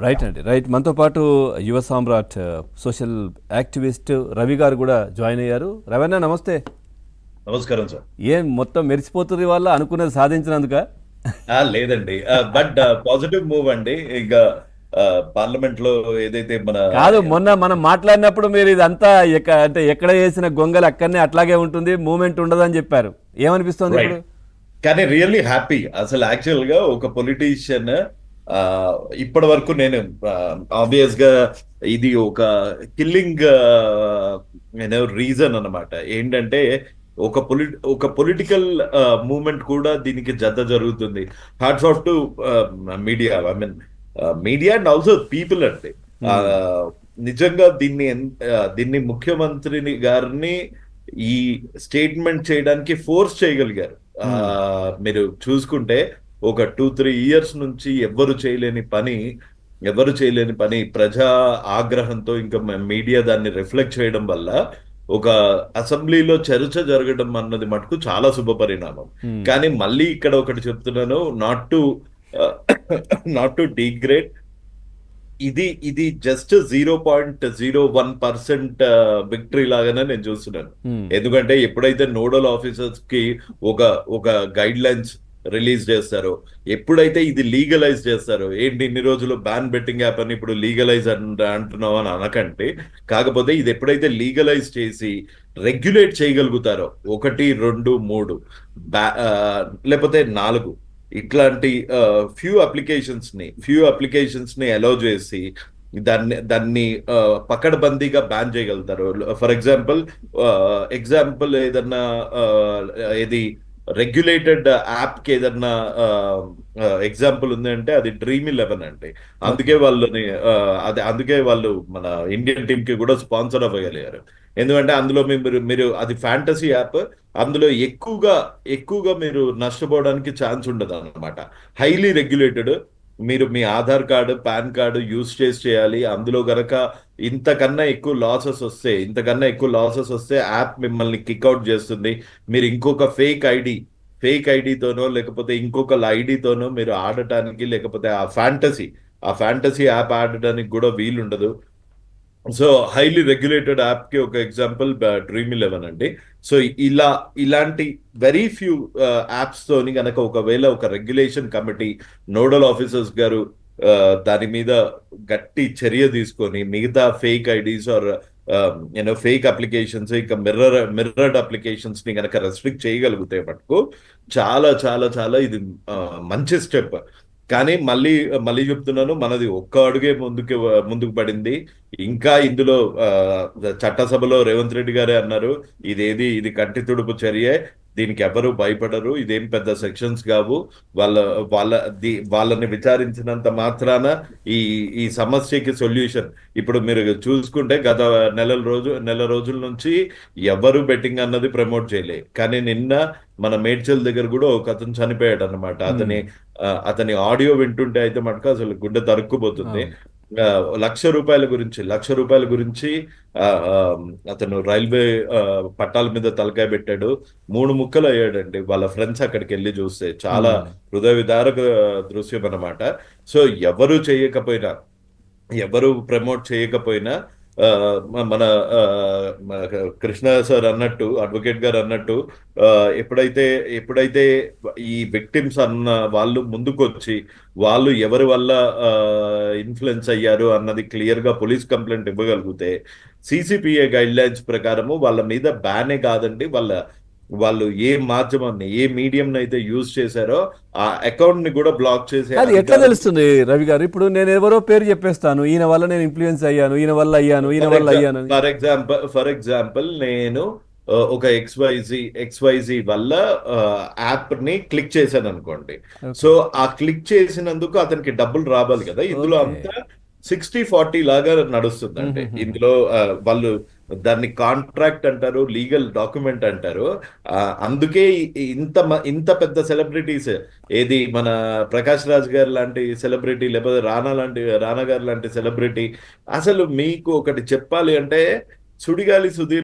Right అండి, right. మనతో పాటు యువ సామ్రాట్ సోషల్ యాక్టివిస్ట్ రవి గారు కూడా జాయిన్ అయ్యారు. రవణ, నమస్తే. నమస్కారం సార్. ఏం మొత్తం మెరిసిపోతుంది వల్ల అనుకున్నది సాధించినందుక? లేదండి, బట్ పాజిటివ్ మూవ్ అండి. ఇక పార్లమెంట్ లో ఏదైతే మన కాదు, మొన్న మనం మాట్లాడినప్పుడు మీరు ఇదంతా అంటే ఎక్కడ వేసిన గొంగలు అక్కడనే అట్లాగే ఉంటుంది, మూమెంట్ ఉండదని చెప్పారు. ఏమనిపిస్తుంది ఇప్పుడు? కానీ రియల్లీ హ్యాపీ. అసలు యాక్చువల్ గా ఒక పొలిటీషియన్ ఇప్పటి వరకు నేను ఆబ్వియస్ గా ఇది ఒక కిల్లింగ్ రీజన్ అన్నమాట. ఏంటంటే ఒక పొలిటికల్ మూవ్మెంట్ కూడా దీనికి జత జరుగుతుంది. Hearts off to media, I mean media and also people అంటే నిజంగా దీన్ని ముఖ్యమంత్రిని గారిని ఈ స్టేట్మెంట్ చేయడానికి ఫోర్స్ చేయగలిగారు. మీరు చూసుకుంటే ఒక 2-3 ఇయర్స్ నుంచి ఎవరు చేయలేని పని ప్రజా ఆగ్రహంతో ఇంకా మీడియా దాన్ని రిఫ్లెక్ట్ చేయడం వల్ల ఒక అసెంబ్లీలో చర్చ జరగడం అన్నది మటుకు చాలా శుభ పరిణామం. కానీ మళ్ళీ ఇక్కడ ఒకటి చెప్తున్నాను, నాట్ టు డిగ్రేడ్. ఇది జస్ట్ 0.01% విక్టరీ లాగానే నేను చూస్తున్నాను. ఎందుకంటే ఎప్పుడైతే నోడల్ ఆఫీసర్స్ కి ఒక గైడ్ లైన్స్ రిలీజ్ చేస్తారో, ఎప్పుడైతే ఇది లీగలైజ్ చేస్తారో, ఏంటి ఇన్ని రోజులు బ్యాన్ బెట్టింగ్ యాప్ అని ఇప్పుడు లీగలైజ్ అంటున్నావు అని అనకంటే, కాకపోతే ఇది ఎప్పుడైతే లీగలైజ్ చేసి రెగ్యులేట్ చేయగలుగుతారో 1, 2, 3 లేకపోతే 4 ఇట్లాంటి ఫ్యూ అప్లికేషన్స్ ని అలౌ చేసి దాన్ని పకడ్బందీగా బ్యాన్ చేయగలుగుతారు. ఫర్ ఎగ్జాంపుల్ ఏదన్నా ఏది రెగ్యులేటెడ్ యాప్ కి ఏదన్నా ఎగ్జాంపుల్ ఉంది అంటే అది Dream11 అంటే. అందుకే వాళ్ళు మన ఇండియన్ టీమ్ కి కూడా స్పాన్సర్ అవ్వగలిగారు. ఎందుకంటే అందులో మీరు అది ఫ్యాంటసీ యాప్, అందులో ఎక్కువగా మీరు నష్టపోవడానికి ఛాన్స్ ఉండదు అనమాట. Highly regulated. మీరు మీ Aadhaar card, PAN card use చేయాలి. అందులో గనక ఇంతకన్నా ఎక్కువ లాసెస్ వస్తే యాప్ మిమ్మల్ని కిక్అవుట్ చేస్తుంది. మీరు ఇంకొక ఫేక్ ఐడితోనో లేకపోతే ఇంకొక ఐడితోనో మీరు ఆడటానికి, లేకపోతే ఆ ఫ్యాంటసీ యాప్ ఆడటానికి కూడా వీలుండదు. సో హైలీ రెగ్యులేటెడ్ యాప్ కి ఒక ఎగ్జాంపుల్ Dream11 అండి. సో ఇలాంటి వెరీ ఫ్యూ యాప్స్ తోని గనక ఒకవేళ ఒక రెగ్యులేషన్ కమిటీ, నోడల్ ఆఫీసర్స్ గారు దాని మీద గట్టి చర్య తీసుకొని మిగతా fake IDs or fake applications, ఇంకా మిర్రర్డ్ అప్లికేషన్స్ ని గనక రెస్ట్రిక్ట్ చేయగలిగితే మటుకు చాలా చాలా చాలా ఇది మంచి స్టెప్. కానీ మళ్ళీ చెప్తున్నాను, మనది ఒక్క అడుగే ముందుకు పడింది. ఇంకా ఇందులో చట్టసభలో రేవంత్ రెడ్డి గారే అన్నారు, ఇది కంటి తుడుపు చర్యే, దీనికి ఎవరు భయపడరు, ఇదేం పెద్ద సెక్షన్స్ కావు, వాళ్ళని విచారించినంత మాత్రాన ఈ సమస్యకి సొల్యూషన్. ఇప్పుడు మీరు చూసుకుంటే గత నెల రోజుల నుంచి ఎవరు బెట్టింగ్ అన్నది ప్రమోట్ చేయలే. కానీ నిన్న మన మేడ్చల్ దగ్గర కూడా ఒక అతను చనిపోయాడు అనమాట. అతని ఆడియో వింటుంటే అయితే మటుకు అసలు గుండె తరుక్కుపోతుంది. లక్ష రూపాయల గురించి అతను రైల్వే పట్టాల మీద తలకాయ పెట్టాడు. 3 ముక్కలు అయ్యాడండి. వాళ్ళ ఫ్రెండ్స్ అక్కడికి వెళ్ళి చూస్తే చాలా హృదయ విదారక దృశ్యం అన్నమాట. సో ఎవరు ప్రమోట్ చేయకపోయినా మన కృష్ణ సార్ అన్నట్టు, అడ్వకేట్ గారు అన్నట్టు, ఎప్పుడైతే ఈ విక్టిమ్స్ అన్న వాళ్ళు ముందుకొచ్చి వాళ్ళు ఎవరి వల్ల ఇన్ఫ్లుయెన్స్ అయ్యారు అన్నది క్లియర్ గా పోలీస్ కంప్లైంట్ ఇవ్వగలిగితే, CCPA గైడ్ లైన్స్ ప్రకారము వాళ్ళ మీద బ్యానే కాదండి, వాళ్ళు ఏ మాధ్యమాన్ని, ఏ మీడియం అయితే యూజ్ చేశారో ఆ అకౌంట్ ని కూడా బ్లాక్ చేసే. అది ఎట్లా తెలుస్తుంది రవి గారు? ఇప్పుడు నేను ఎవరో పేరు చెప్పేస్తాను, ఈయన వల్ల నేను ఇన్ఫ్లుయెన్స్ అయ్యాను, ఈయన వల్ల అయ్యాను. ఫర్ ఎగ్జాంపుల్ నేను ఒక XYZ వల్ల యాప్ ని క్లిక్ చేశాను అనుకోండి. సో ఆ క్లిక్ చేసినందుకు అతనికి డబ్బులు రావాలి కదా. ఇందులో అంతా 60-40 లాగా నడుస్తుందండి. ఇందులో వాళ్ళు దాన్ని కాంట్రాక్ట్ అంటారు, లీగల్ డాక్యుమెంట్ అంటారు. అందుకే ఇంత పెద్ద సెలబ్రిటీస్, ఏది మన ప్రకాష్ రాజ్ గారు లాంటి సెలబ్రిటీ, లేకపోతే రానా గారు లాంటి సెలబ్రిటీ, అసలు మీకు ఒకటి చెప్పాలి అంటే సుడిగాలి సుధీర్